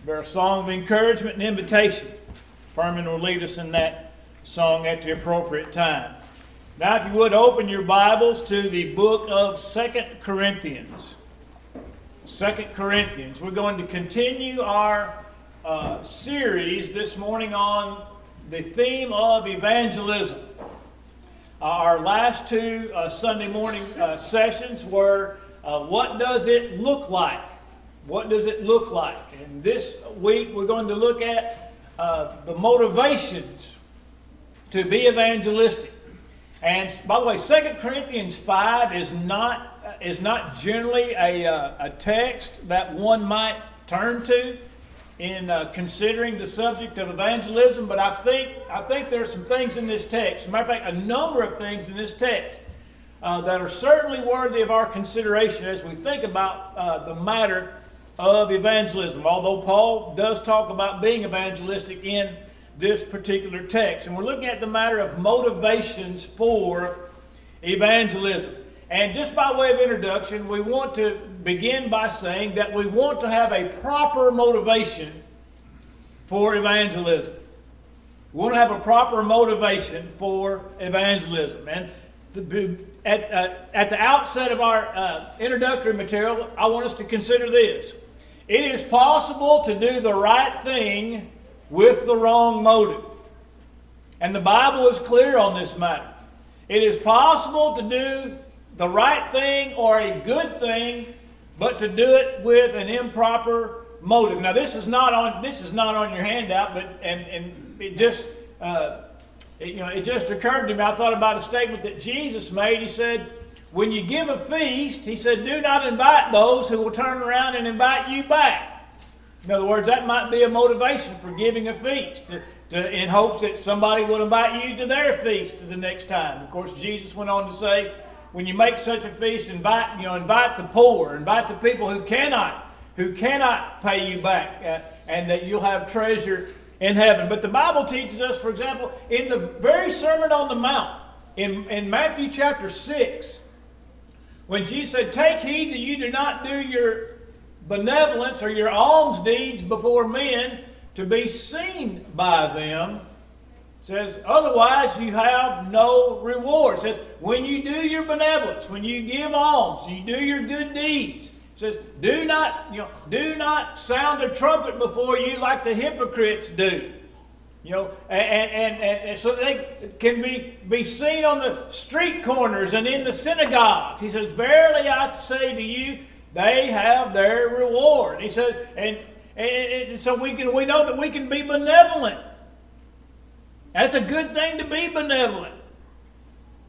They're a song of encouragement and invitation. Furman will lead us in that song at the appropriate time. Now, if you would, open your Bibles to the book of 2 Corinthians. 2 Corinthians. We're going to continue our series this morning on the theme of evangelism. Our last two Sunday morning sessions were what does it look like? What does it look like? And this week we're going to look at the motivations to be evangelistic. And by the way, 2 Corinthians 5 is not generally a text that one might turn to in considering the subject of evangelism, but I think there are some things in this text, as a matter of fact, a number of things in this text that are certainly worthy of our consideration as we think about the matter of evangelism, although Paul does talk about being evangelistic in this particular text. And we're looking at the matter of motivations for evangelism. And just by way of introduction, we want to begin by saying that we want to have a proper motivation for evangelism. We want to have a proper motivation for evangelism. And at the outset of our introductory material, I want us to consider this. It is possible to do the right thing with the wrong motive. And the Bible is clear on this matter. It is possible to do the right thing or a good thing, but to do it with an improper motive. Now, this is not on your handout, but it just it just occurred to me. I thought about a statement that Jesus made. He said, when you give a feast, he said, do not invite those who will turn around and invite you back. In other words, that might be a motivation for giving a feast, in hopes that somebody will invite you to their feast the next time. Of course, Jesus went on to say, when you make such a feast, invite the poor, invite the people who cannot pay you back, and that you'll have treasure in heaven. But the Bible teaches us, for example, in the very Sermon on the Mount, in Matthew chapter 6, when Jesus said, take heed that you do not do your benevolence or your alms deeds before men to be seen by them, it says, otherwise you have no reward. It says, when you do your benevolence, when you give alms, you do your good deeds, it says, do not sound a trumpet before you like the hypocrites do. And so they can be seen on the street corners and in the synagogues. He says, verily I say to you, they have their reward. He says, and so we know that we can be benevolent. That's a good thing to be benevolent.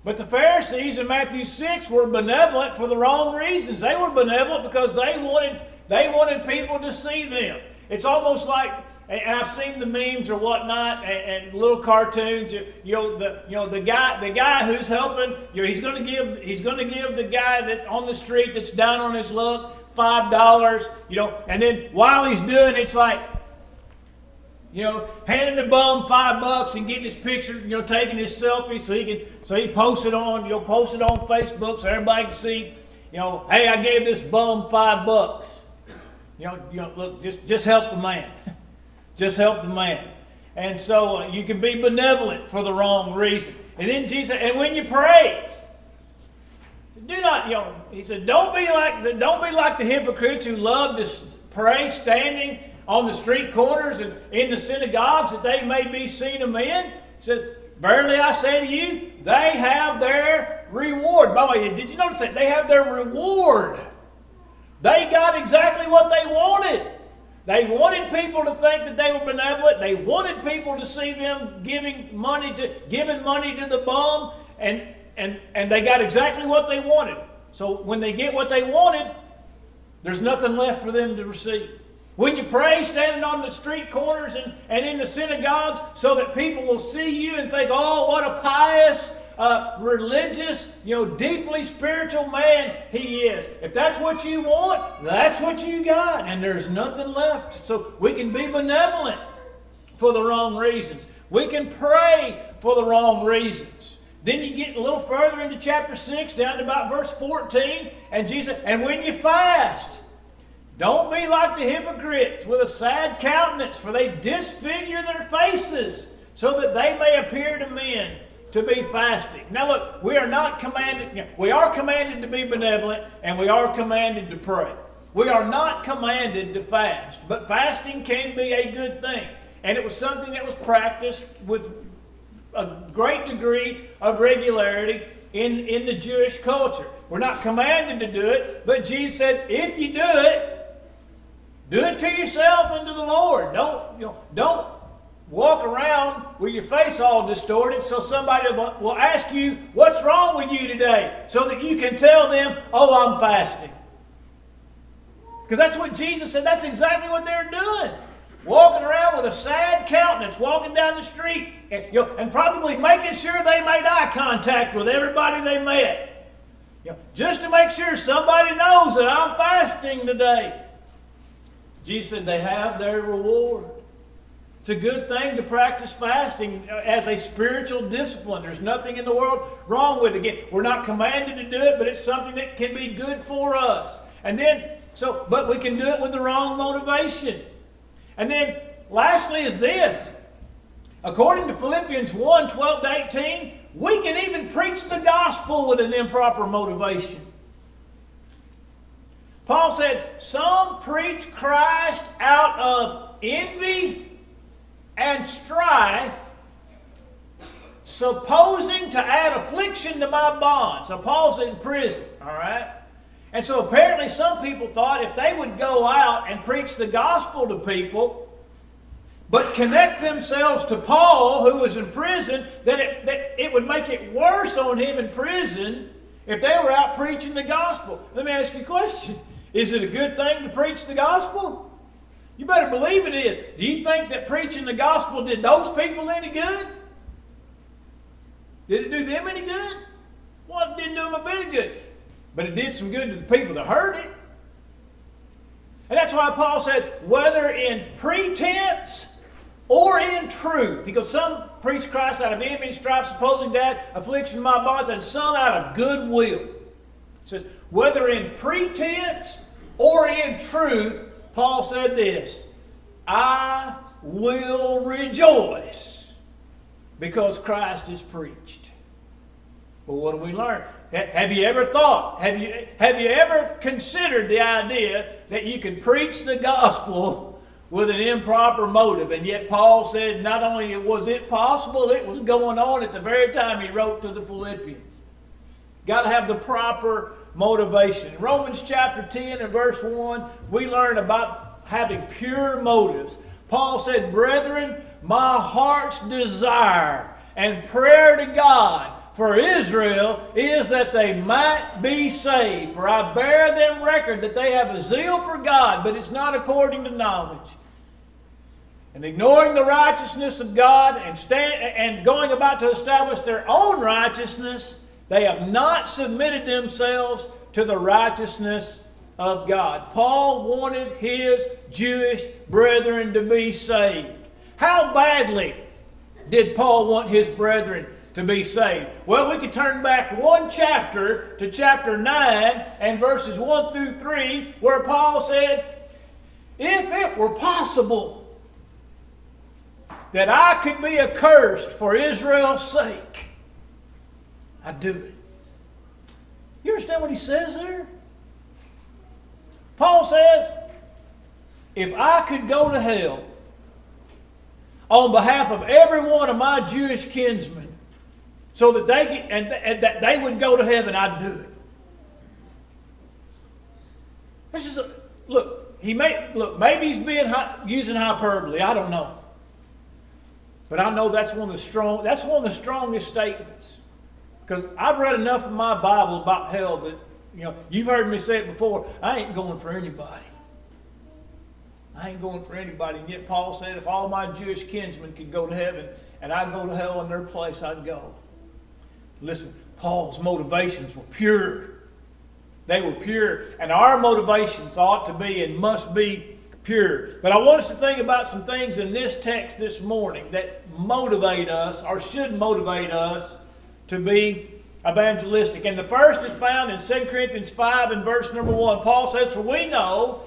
But the Pharisees in Matthew 6 were benevolent for the wrong reasons. They were benevolent because they wanted people to see them. It's almost like, and I've seen the memes or whatnot, and little cartoons. The guy who's helping, he's going to give the guy that on the street that's down on his luck $5. And then while he's doing it, it's like, handing the bum $5 and getting his picture, taking his selfie so he posts it on, Facebook so everybody can see, hey, I gave this bum $5. Look, just help the man. Just help the man. And so you can be benevolent for the wrong reason. And then Jesus said, and when you pray, do not, he said, don't be like the hypocrites who love to pray standing on the street corners and in the synagogues that they may be seen of men. He said, verily I say to you, they have their reward. By the way, did you notice that? They have their reward. They got exactly what they wanted. They wanted people to think that they were benevolent. They wanted people to see them giving money to the bum, and they got exactly what they wanted. So when they get what they wanted, there's nothing left for them to receive. When you pray, standing on the street corners and in the synagogues, so that people will see you and think, oh, what a pious, religious, deeply spiritual man he is. If that's what you want, that's what you got, and there's nothing left. So we can be benevolent for the wrong reasons. We can pray for the wrong reasons. Then you get a little further into chapter 6, down to about verse 14, and Jesus said, and when you fast, Don't be like the hypocrites with a sad countenance, for they disfigure their faces, so that they may appear to men to be fasting. Now look, we are not commanded, we are commanded to be benevolent, and we are commanded to pray. We are not commanded to fast, but fasting can be a good thing. And it was something that was practiced with a great degree of regularity in the Jewish culture. We're not commanded to do it, but Jesus said, if you do it to yourself and to the Lord. Don't walk around with your face all distorted so somebody will ask you, what's wrong with you today? So that you can tell them, oh, I'm fasting. Because that's what Jesus said. That's exactly what they're doing. Walking around with a sad countenance, walking down the street, and probably making sure they made eye contact with everybody they met. Just to make sure somebody knows that I'm fasting today. Jesus said they have their reward. It's a good thing to practice fasting as a spiritual discipline. There's nothing in the world wrong with it. Again, we're not commanded to do it, but it's something that can be good for us. But we can do it with the wrong motivation. And then, lastly is this. According to Philippians 1, 12 to 18, we can even preach the gospel with an improper motivation. Paul said, some preach Christ out of envy and strife, supposing to add affliction to my bonds. So Paul's in prison, all right? And so apparently some people thought if they would go out and preach the gospel to people, but connect themselves to Paul, who was in prison, that it would make it worse on him in prison if they were out preaching the gospel. Let me ask you a question. Is it a good thing to preach the gospel? You better believe it is. Do you think that preaching the gospel did those people any good? Did it do them any good? Well, it didn't do them a bit of good. But it did some good to the people that heard it. And that's why Paul said, whether in pretense or in truth. Because some preach Christ out of envy and strife, supposing to add affliction to my bonds, and some out of goodwill. It says, whether in pretense or in truth, Paul said this, I will rejoice because Christ is preached. Well, what do we learn? Have you ever thought, have you ever considered the idea that you can preach the gospel with an improper motive? And yet Paul said not only was it possible, it was going on at the very time he wrote to the Philippians. Got to have the proper motivation. In Romans chapter 10 and verse 1, we learn about having pure motives. Paul said, brethren, my heart's desire and prayer to God for Israel is that they might be saved. For I bear them record that they have a zeal for God, but it's not according to knowledge. And ignoring the righteousness of God and going about to establish their own righteousness, they have not submitted themselves to the righteousness of God. Paul wanted his Jewish brethren to be saved. How badly did Paul want his brethren to be saved? Well, we could turn back one chapter to chapter 9 and verses 1 through 3, where Paul said, if it were possible that I could be accursed for Israel's sake, I'd do it. You understand what he says there? Paul says, if I could go to hell on behalf of every one of my Jewish kinsmen, so that that they would go to heaven, I'd do it. This is maybe he's using hyperbole. I don't know, but I know that's one of the strongest statements. Because I've read enough of my Bible about hell that, you've heard me say it before, I ain't going for anybody. I ain't going for anybody. And yet Paul said if all my Jewish kinsmen could go to heaven and I'd go to hell in their place, I'd go. Listen, Paul's motivations were pure. They were pure. And our motivations ought to be and must be pure. But I want us to think about some things in this text this morning that motivate us or should motivate us to be evangelistic. And the first is found in 2 Corinthians 5 and verse number 1. Paul says, for we know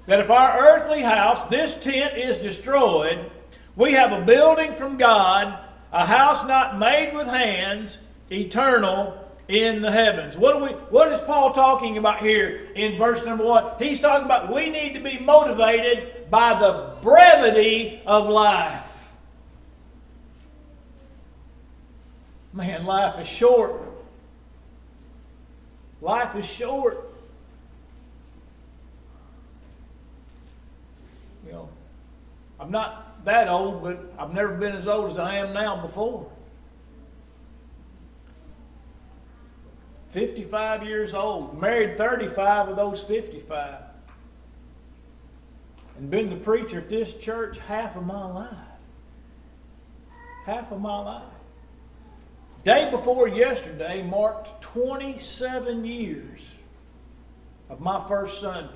that if our earthly house, this tent, is destroyed, we have a building from God, a house not made with hands, eternal in the heavens. What is Paul talking about here in verse number 1? He's talking about we need to be motivated by the brevity of life. Man, life is short. Life is short. You know, I'm not that old, but I've never been as old as I am now before. 55 years old, married 35 of those 55. And been the preacher at this church half of my life. Half of my life. Day before yesterday marked 27 years of my first Sunday.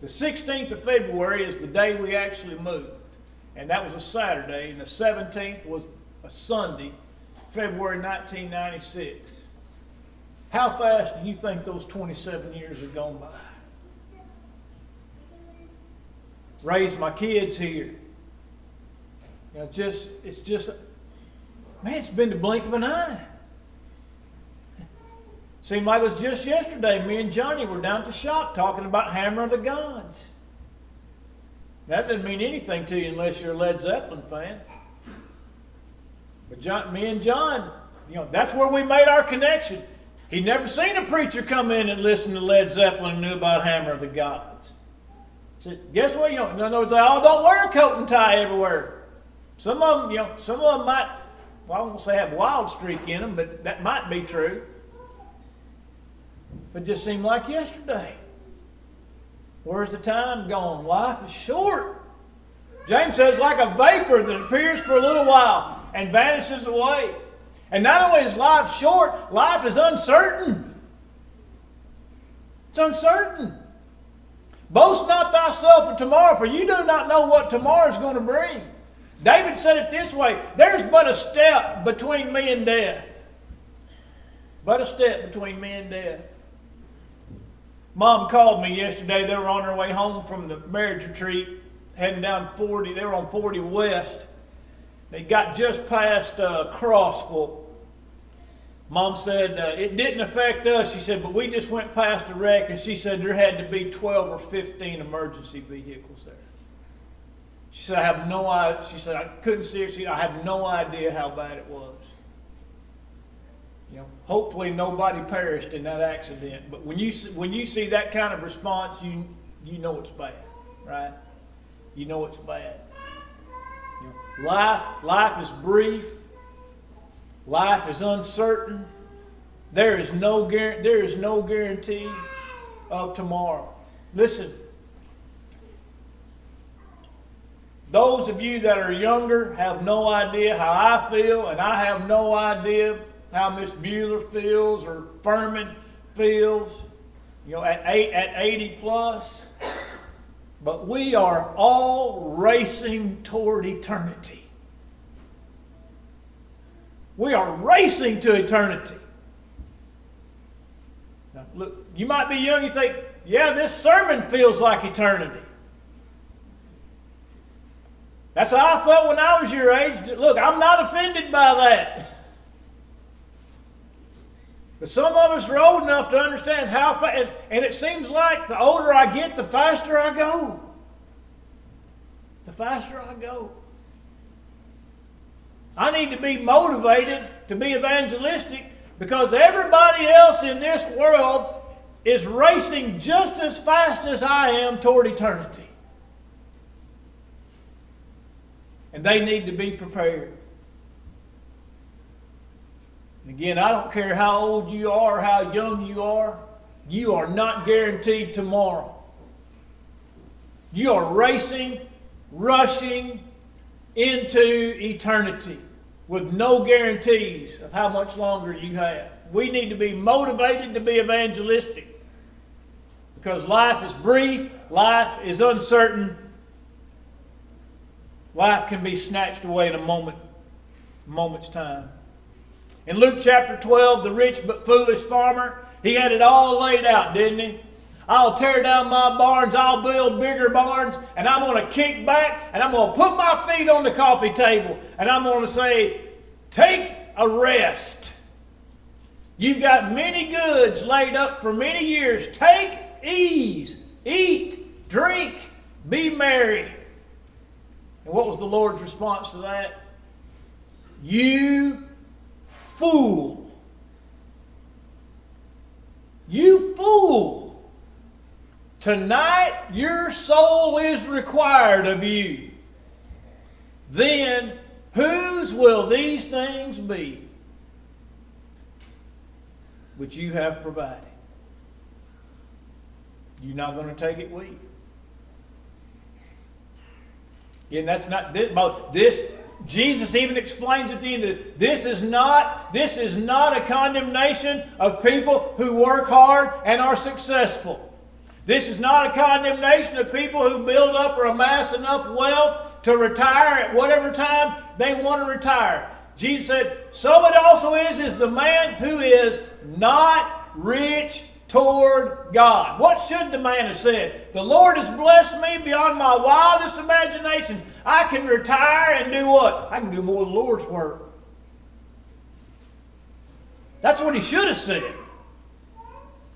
The 16th of February is the day we actually moved. And that was a Saturday. And the 17th was a Sunday, February 1996. How fast do you think those 27 years have gone by? Raised my kids here. You know, it's just, man, it's been the blink of an eye. Seemed like it was just yesterday. Me and Johnny were down at the shop talking about Hammer of the Gods. That doesn't mean anything to you unless you're a Led Zeppelin fan. But me and John, you know, that's where we made our connection. He'd never seen a preacher come in and listen to Led Zeppelin and knew about Hammer of the Gods. So guess what? You know, in other words, they all don't wear a coat and tie everywhere. Some of them, you know, some of them might, well, I won't say have a wild streak in them, but that might be true. But it just seemed like yesterday. Where's the time gone? Life is short. James says, like a vapor that appears for a little while and vanishes away. And not only is life short, life is uncertain. It's uncertain. Boast not thyself of tomorrow, for you do not know what tomorrow is going to bring. David said it this way, there's but a step between me and death. But a step between me and death. Mom called me yesterday. They were on their way home from the marriage retreat, heading down 40. They were on 40 West. They got just past Crossville. Mom said, it didn't affect us. She said, but we just went past a wreck, and she said there had to be 12 or 15 emergency vehicles there. She said, I have no idea. She said, I couldn't see it. I have no idea how bad it was. You know, hopefully nobody perished in that accident. But when you see that kind of response, you know it's bad, right? You know it's bad. You know, life is brief. Life is uncertain. There is no guarantee of tomorrow. Listen, those of you that are younger have no idea how I feel, and I have no idea how Miss Bueller feels or Furman feels, you know, at 80 plus. But we are all racing toward eternity. We are racing to eternity. Now, look, you might be young, you think, yeah, this sermon feels like eternity. That's how I felt when I was your age. Look, I'm not offended by that. But some of us are old enough to understand how fast, and it seems like the older I get, the faster I go. The faster I go. I need to be motivated to be evangelistic because everybody else in this world is racing just as fast as I am toward eternity. And they need to be prepared. And again, I don't care how old you are or how young you are not guaranteed tomorrow. You are racing, rushing into eternity with no guarantees of how much longer you have. We need to be motivated to be evangelistic because life is brief, life is uncertain, life can be snatched away in a moment's time. In Luke chapter 12, the rich but foolish farmer, he had it all laid out, didn't he? I'll tear down my barns, I'll build bigger barns, and I'm going to kick back, and I'm going to put my feet on the coffee table, and I'm going to say, take a rest. You've got many goods laid up for many years. Take ease, eat, drink, be merry. And what was the Lord's response to that? You fool. You fool. Tonight your soul is required of you. Then whose will these things be which you have provided? You're not going to take it with you. And that's not this. Jesus even explains at the end of this. This is not a condemnation of people who work hard and are successful. This is not a condemnation of people who build up or amass enough wealth to retire at whatever time they want to retire. Jesus said, so it also is the man who is not rich toward God. What should the man have said? The Lord has blessed me beyond my wildest imagination. I can retire and do what? I can do more of the Lord's work. That's what he should have said.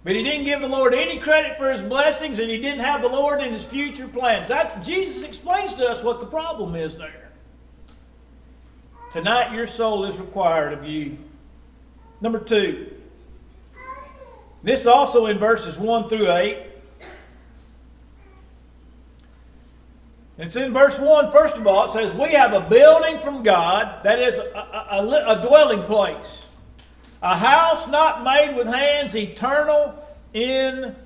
But he didn't give the Lord any credit for his blessings, and he didn't have the Lord in his future plans. Jesus explains to us what the problem is there. Tonight your soul is required of you. Number 2. This is also in verses 1 through 8. It's in verse 1, first of all, it says, we have a building from God, that is a dwelling place. A house not made with hands, eternal in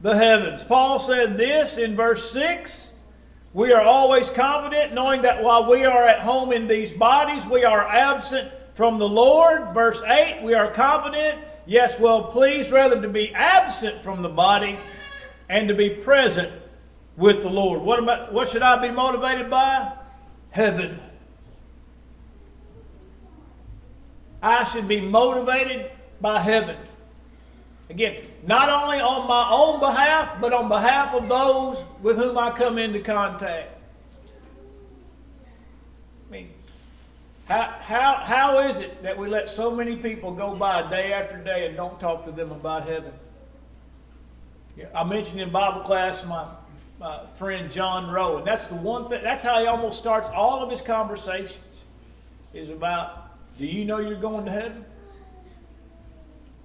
the heavens. Paul said this in verse 6. We are always confident, knowing that while we are at home in these bodies, we are absent from the Lord. Verse 8, we are confident, yes, well pleased rather to be absent from the body and to be present with the Lord. What should I be motivated by? Heaven. I should be motivated by heaven. Again, not only on my own behalf, but on behalf of those with whom I come into contact. I mean, how is it that we let so many people go by day after day and don't talk to them about heaven? I mentioned in Bible class my friend John Rowe, and that's the one thing. That's how he almost starts all of his conversations. Is about, do you know you're going to heaven?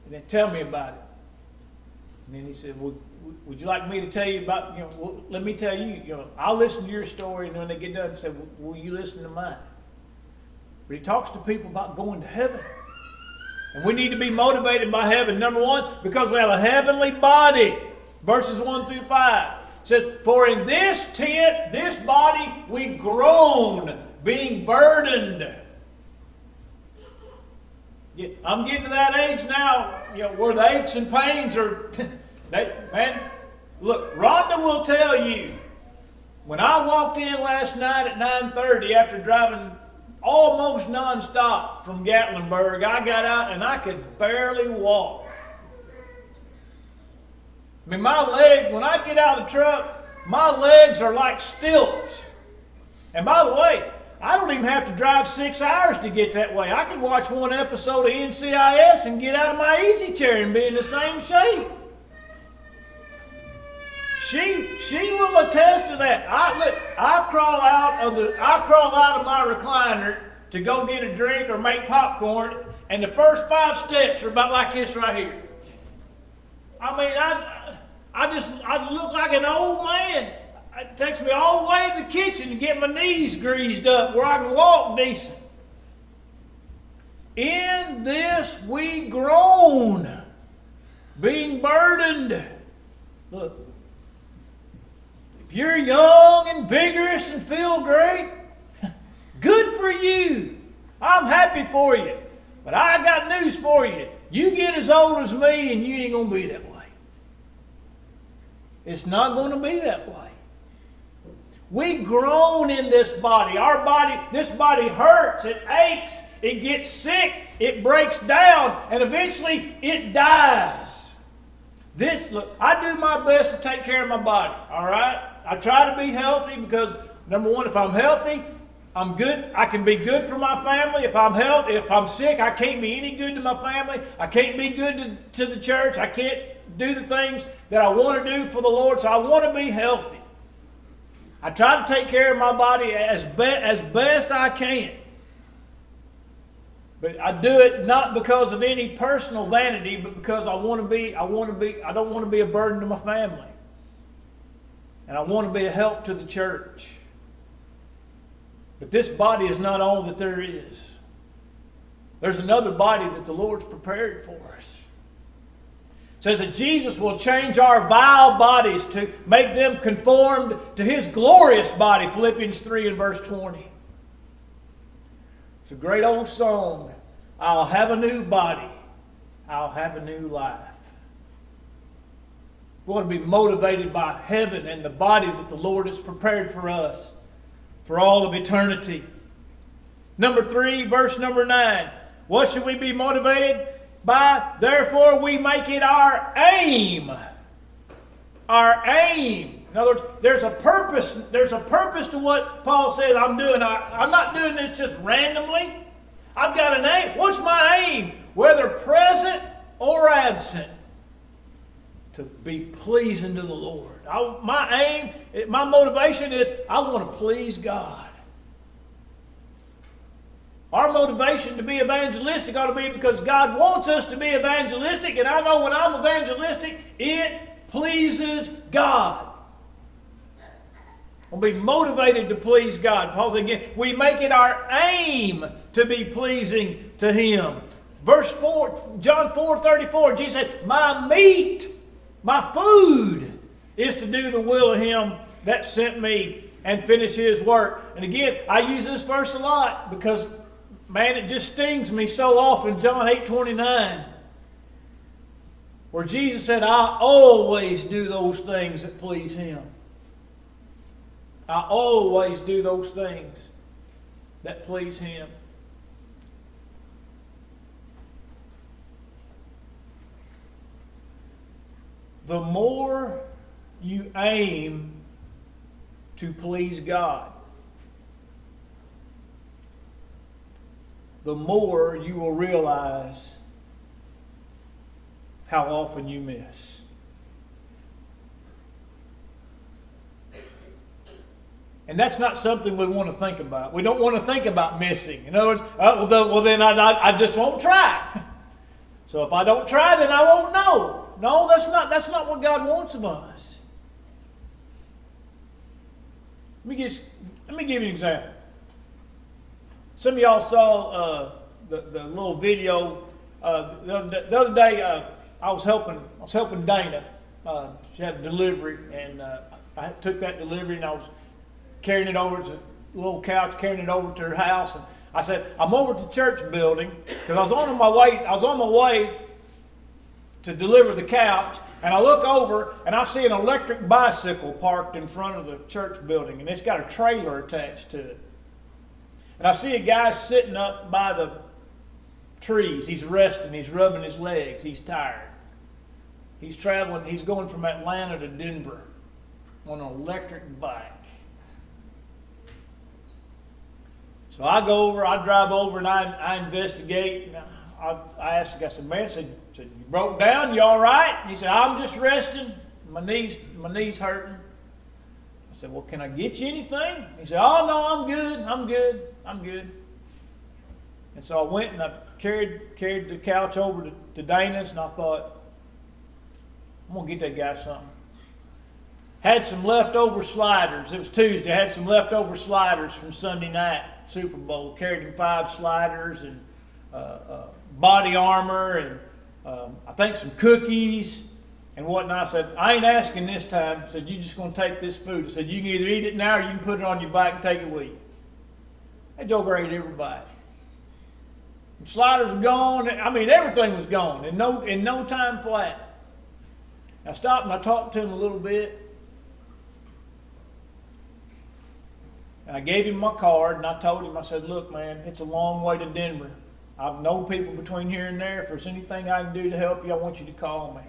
And then tell me about it. And then he said, well, would you like me to tell you about, well, let me tell you, I'll listen to your story, and when they get done, say, well, will you listen to mine? But he talks to people about going to heaven. And we need to be motivated by heaven. Number 1, because we have a heavenly body. Verses 1 through 5. It says, for in this tent, this body, we groan, being burdened. I'm getting to that age now, where the aches and pains are, man, look, Rhonda will tell you, when I walked in last night at 9:30 after driving almost nonstop from Gatlinburg, I got out and I could barely walk. I mean, my leg, when I get out of the truck, my legs are like stilts. And by the way, I don't even have to drive 6 hours to get that way. I can watch one episode of NCIS and get out of my easy chair and be in the same shape. She will attest to that. I crawl out of my recliner to go get a drink or make popcorn, and the first 5 steps are about like this right here. I mean, I look like an old man. It takes me all the way to the kitchen to get my knees greased up where I can walk decent. In this we groan, being burdened. Look, if you're young and vigorous and feel great, good for you. I'm happy for you. But I got news for you. You get as old as me and you ain't going to be that way. It's not going to be that way. We groan in this body. This body hurts, it aches, it gets sick, it breaks down, and eventually it dies. Look, I do my best to take care of my body, all right? I try to be healthy because, number one, if I'm healthy, I'm good. I can be good for my family. If I'm sick, I can't be any good to my family. I can't be good to the church. I can't do the things that I want to do for the Lord. So I want to be healthy. I try to take care of my body as best I can. But I do it not because of any personal vanity, but because I don't want to be a burden to my family. And I want to be a help to the church. But this body is not all that there is. There's another body that the Lord's prepared for us. It says that Jesus will change our vile bodies to make them conformed to His glorious body. Philippians 3 and verse 20. It's a great old song. I'll have a new body. I'll have a new life. We want to be motivated by heaven and the body that the Lord has prepared for us for all of eternity. Number 3, verse number 9. What should we be motivated by? Therefore we make it our aim. Our aim. In other words, there's a purpose. There's a purpose to what Paul said I'm doing. I'm not doing this just randomly. I've got an aim. What's my aim? Whether present or absent, to be pleasing to the Lord. My aim, my motivation is I want to please God. Our motivation to be evangelistic ought to be because God wants us to be evangelistic, and I know when I'm evangelistic, it pleases God. We'll be motivated to please God. Paul said again, we make it our aim to be pleasing to Him. Verse 4, John 4:34, Jesus said, my meat, my food is to do the will of Him that sent me and finish His work. And again, I use this verse a lot because, man, it just stings me so often. John 8:29, where Jesus said, I always do those things that please Him. I always do those things that please Him. The more you aim to please God, the more you will realize how often you miss. And that's not something we want to think about. We don't want to think about missing. In other words, well then I just won't try. So if I don't try, then I won't know. No, that's not what God wants of us. Let me give you an example. Some of y'all saw the little video the other day. I was helping Dana. She had a delivery, and I took that delivery, and I was carrying it over to a little couch, carrying it over to her house, and I said, I'm over at the church building because I was on my way to deliver the couch, and I look over and I see an electric bicycle parked in front of the church building, and it's got a trailer attached to it. And I see a guy sitting up by the trees. He's resting. He's rubbing his legs. He's tired. He's traveling. He's going from Atlanta to Denver on an electric bike. So I go over, I drive over, and I investigate. And I asked the guy, I said, man, I said, you broke down? You all right? And he said, I'm just resting. My knee's hurting. I said, well, can I get you anything? He said, oh, no, I'm good. And so I went and I carried the couch over to Dana's, and I thought, I'm going to get that guy something. Had some leftover sliders. It was Tuesday. I had some leftover sliders from Sunday night Super Bowl. Carried him 5 sliders and body armor and I think some cookies and whatnot. I said, I ain't asking this time. I said, you're just going to take this food. I said, you can either eat it now or you can put it on your bike and take it with you. That joker ate everybody. The sliders were gone. I mean, everything was gone in no time flat. I stopped and I talked to him a little bit. And I gave him my card, and I told him, I said, look, man, it's a long way to Denver. I know people between here and there. If there's anything I can do to help you, I want you to call me.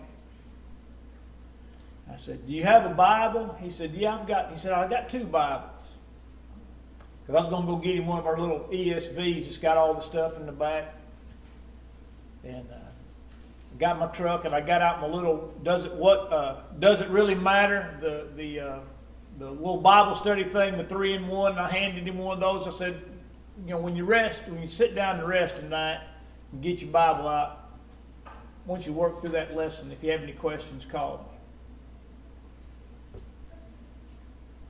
I said, do you have a Bible? He said, yeah, He said, I got 2 Bibles. Because I was going to go get him one of our little ESVs that's got all the stuff in the back. And I got my truck and I got out my little, does it really matter? The little Bible study thing, the 3-in-1, and I handed him one of those. I said, when you sit down to rest tonight and get your Bible out, once you work through that lesson, if you have any questions, call me.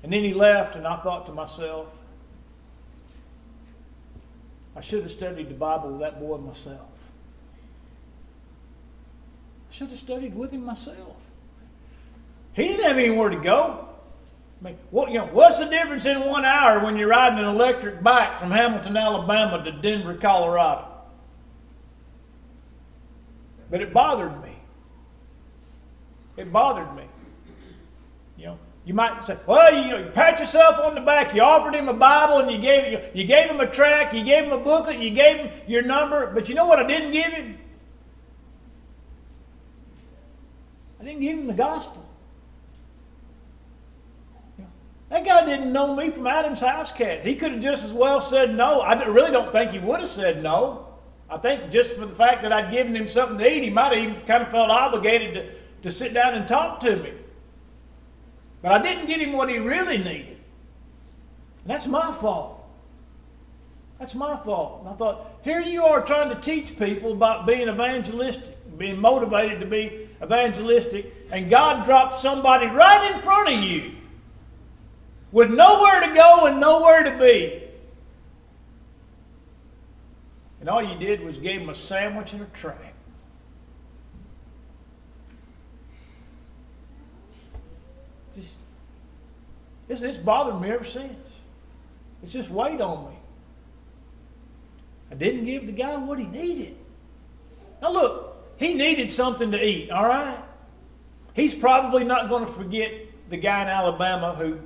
And then he left, and I thought to myself, I should have studied the Bible with that boy myself. I should have studied with him myself. He didn't have anywhere to go. I mean, what's the difference in 1 hour when you're riding an electric bike from Hamilton, Alabama to Denver, Colorado? But it bothered me. It bothered me. You might say, well, you pat yourself on the back. You offered him a Bible and you gave him a tract, you gave him a booklet, you gave him your number. But you know what I didn't give him? I didn't give him the gospel. That guy didn't know me from Adam's house cat. He could have just as well said no. I really don't think he would have said no. I think just for the fact that I'd given him something to eat, he might have even kind of felt obligated to sit down and talk to me. But I didn't give him what he really needed. And that's my fault. That's my fault. And I thought, here you are trying to teach people about being evangelistic, being motivated to be evangelistic, and God dropped somebody right in front of you with nowhere to go and nowhere to be. And all you did was gave him a sandwich and a tract. It's bothered me ever since. It's just weighed on me. I didn't give the guy what he needed. Now look, he needed something to eat, all right? He's probably not going to forget the guy in Alabama who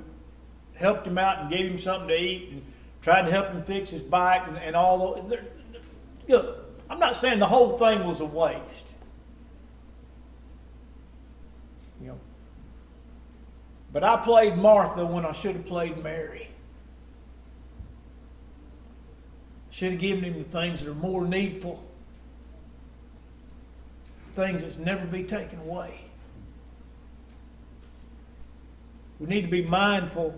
helped him out and gave him something to eat and tried to help him fix his bike and all those. Look, I'm not saying the whole thing was a waste. But I played Martha when I should have played Mary. Should have given him the things that are more needful. Things that never be taken away. We need to be mindful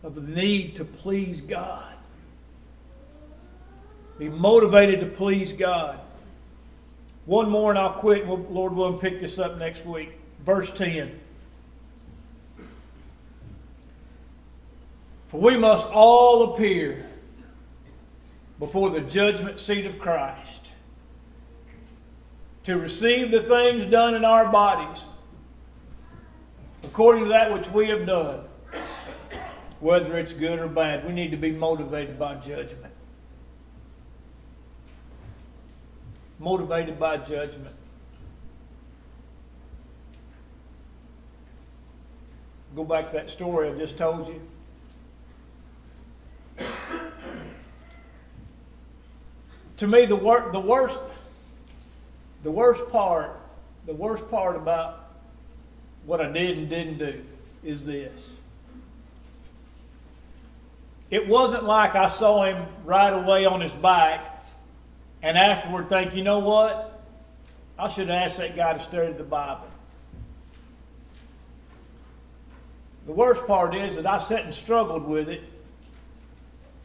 of the need to please God. Be motivated to please God. One more and I'll quit. Lord willing, pick this up next week. Verse 10. For we must all appear before the judgment seat of Christ to receive the things done in our bodies according to that which we have done, whether it's good or bad. We need to be motivated by judgment. Motivated by judgment. Go back to that story I just told you. To me, the worst part about what I did and didn't do is this. It wasn't like I saw him right away on his bike and afterward think, you know what? I should have asked that guy to study the Bible. The worst part is that I sat and struggled with it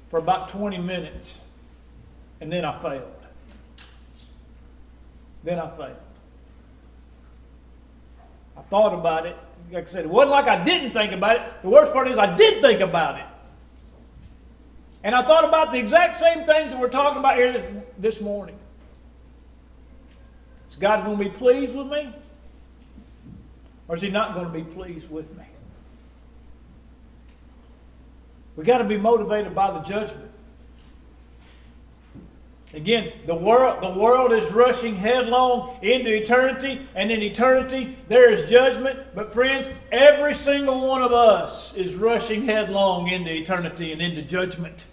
for about 20 minutes. And then I failed. I thought about it. Like I said, it wasn't like I didn't think about it. The worst part is I did think about it. And I thought about the exact same things that we're talking about here this morning. Is God going to be pleased with me? Or is He not going to be pleased with me? We've got to be motivated by the judgment. Again, the world is rushing headlong into eternity, and in eternity there is judgment. But friends, every single one of us is rushing headlong into eternity and into judgment.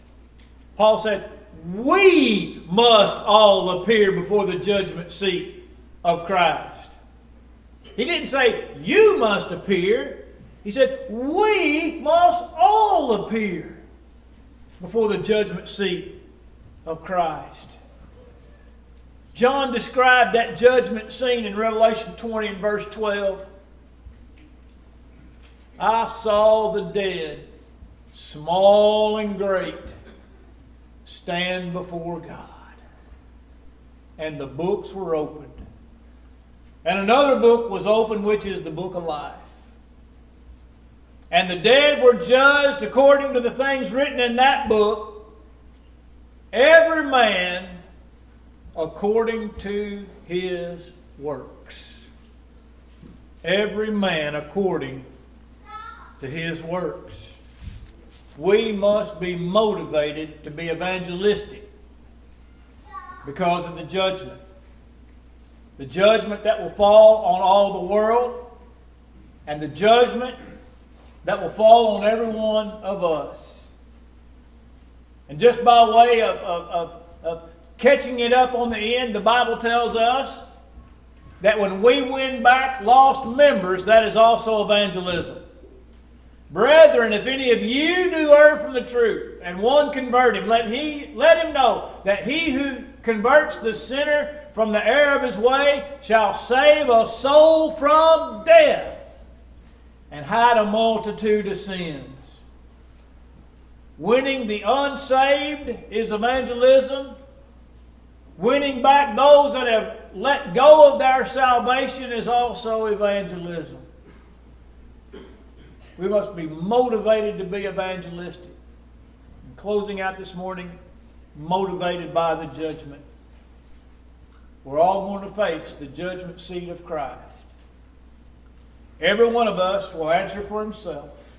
Paul said, we must all appear before the judgment seat of Christ. He didn't say, you must appear. He said, we must all appear before the judgment seat of Christ. John described that judgment scene in Revelation 20 and verse 12. I saw the dead, small and great, stand before God. And the books were opened. And another book was opened, which is the book of life. And the dead were judged according to the things written in that book, every man according to his works. Every man according to his works. We must be motivated to be evangelistic because of the judgment. The judgment that will fall on all the world, and the judgment that will fall on every one of us. And just by way of catching it up on the end, the Bible tells us that when we win back lost members, that is also evangelism. Brethren, if any of you do err from the truth, and one convert him, let him know that he who converts the sinner from the error of his way shall save a soul from death and hide a multitude of sins. Winning the unsaved is evangelism. Winning back those that have let go of their salvation is also evangelism. We must be motivated to be evangelistic. In closing out this morning, motivated by the judgment. We're all going to face the judgment seat of Christ. Every one of us will answer for himself.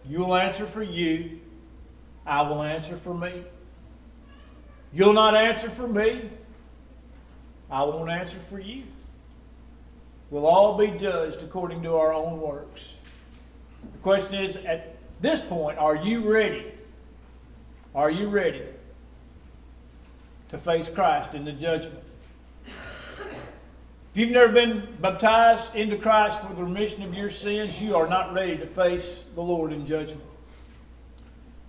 You will answer for you. I will answer for me. You'll not answer for me. I won't answer for you. We'll all be judged according to our own works. The question is, at this point, are you ready? Are you ready to face Christ in the judgment? If you've never been baptized into Christ for the remission of your sins, you are not ready to face the Lord in judgment.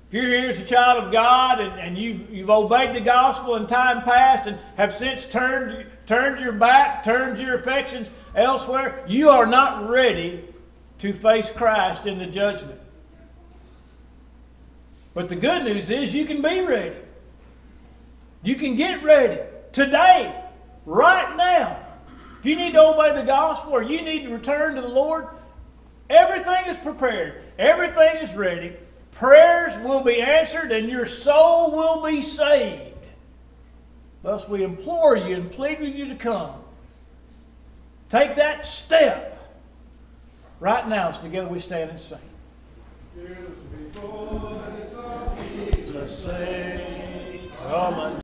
If you're here as a child of God and you've obeyed the gospel in time past and have since turned your back, turned your affections elsewhere, you are not ready to face Christ in the judgment. But the good news is you can be ready. You can get ready today, right now. If you need to obey the gospel or you need to return to the Lord, everything is prepared. Everything is ready. Prayers will be answered and your soul will be saved. Thus we implore you and plead with you to come. Take that step. Right now, as together we stand and sing. Jesus, say, come and